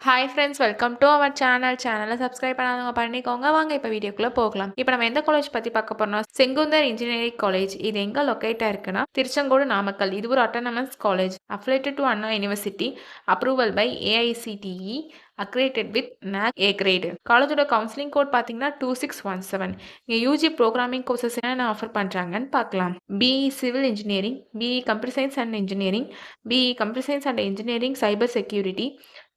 Hi friends, welcome to our channel. சேனலை subscribe பண்ணாதவங்க பண்ணிக்கோங்க. வாங்க இப்போ வீடியோக்குள்ளே போகலாம். இப்போ நம்ம எந்த காலேஜ் பற்றி பார்க்க போறோம்னா செங்குந்தர் இன்ஜினியரிங் காலேஜ். இது எங்கே லொக்கேட்டாக இருக்குன்னா திருச்செங்கோடு, நாமக்கல். இது ஒரு autonomous college affiliated to Anna university, approval by AICTE, accredited with NAC A grade. காலேஜோட கவுன்சிலிங் கோட் பார்த்தீங்கன்னா 2617. இங்கே யூஜி ப்ரோக்ராமிங் கோர்சஸ் என்னென்ன ஆஃபர் பண்ணுறாங்கன்னு பார்க்கலாம். BE civil engineering, BE computer science and engineering, BE computer science and engineering cyber security,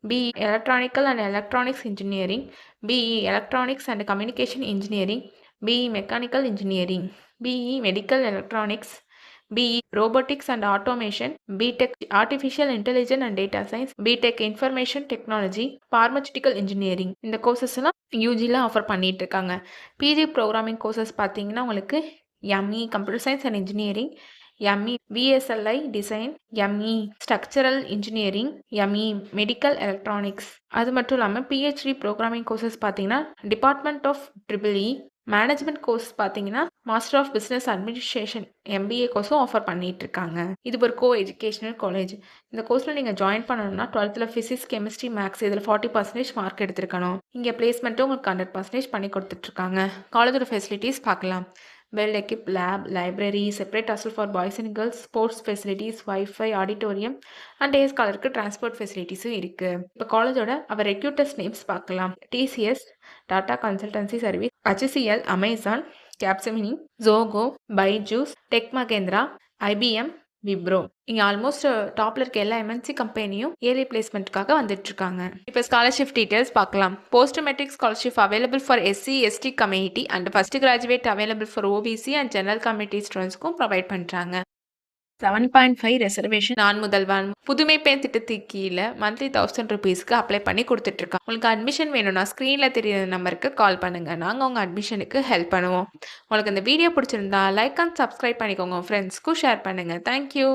BE Electronical and Electronics Engineering, BE Electronics and Communication Engineering, BE Mechanical Engineering, BE Medical Electronics, BE Robotics and Automation, BTech Artificial Intelligence and Data Science, BTech Information Technology, Pharmaceutical Engineering. இந்த கோர்சஸ்லாம் யூஜியில் offer பண்ணிட்டு இருக்காங்க. PG programming courses பார்த்தீங்கன்னா உங்களுக்கு ME Computer Science and Engineering, ME VSLI Design, ME Structural Engineering, ME Medical Electronics. அது மட்டும் இல்லாமல் PhD programming courses பார்த்தீங்கன்னா department of EEE, management course பார்த்தீங்கன்னா master of business administration MBA கோர்ஸும் ஆஃபர் பண்ணிட்டு இருக்காங்க. இது ஒரு கோ எஜுகேஷனல் காலேஜ். இந்த கோர்ஸில் நீங்கள் ஜாயின் பண்ணணும்னா 12th ஃபிசிக்ஸ், கெமிஸ்ட்ரி, மேக்ஸ் இதில் 40% மார்க் எடுத்திருக்கணும். இங்கே பிளேஸ்மெண்ட்டும் உங்களுக்கு 100% பண்ணி கொடுத்துட்ருக்காங்க. காலேஜோட ஃபெசிலிட்டிஸ் பார்க்கலாம். Well equipped lab, library, separate hostel for boys and girls, sports facilities, wifi, auditorium and day ஸ்காலருக்கு டிரான்ஸ்போர்ட் ஃபெசிலிட்டிஸும் இருக்குது. இப்போ காலேஜோட அவர் ரெக்யூட்டர்ஸ் நேம்ஸ் பார்க்கலாம். TCS, Tata consultancy service, HCL, Amazon, Capgemini, Zoho, Byju's, tech Mahindra, IBM, Wipro. இங்கே ஆல்மோஸ்ட் டாப்ல இருக்க எல்லா MNC கம்பெனியும் ஏர்லி பிளேஸ்மெண்ட்டுக்காக வந்துட்டு இருக்காங்க. இப்போ ஸ்காலர்ஷிப் டீடைல்ஸ் பார்க்கலாம். Post matric scholarship available for SC ST community and first graduate available for OBC and general community ஸ்டூடெண்ட்ஸ்க்கும் ப்ரொவைட் பண்ணுறாங்க. 7.5 ரெசர்வேஷன் நான் முதல்வன் புதுமை பெண் திட்டத்துக்கு கீழே மந்த்லி 1000 ருபீஸ்க்கு அப்ளை பண்ணி கொடுத்துட்ருக்கோம். உங்களுக்கு அட்மிஷன் வேணும்னா ஸ்க்ரீனில் தெரியுற நம்பருக்கு கால் பண்ணுங்கள். நாங்கள் உங்கள் அட்மிஷனுக்கு ஹெல்ப் பண்ணுவோம். உங்களுக்கு இந்த வீடியோ பிடிச்சிருந்தா லைக் அண்ட் சப்ஸ்கிரைப் பண்ணிக்கோங்க. ஃப்ரெண்ட்ஸ்க்கும் ஷேர் பண்ணுங்கள். தேங்க்யூ.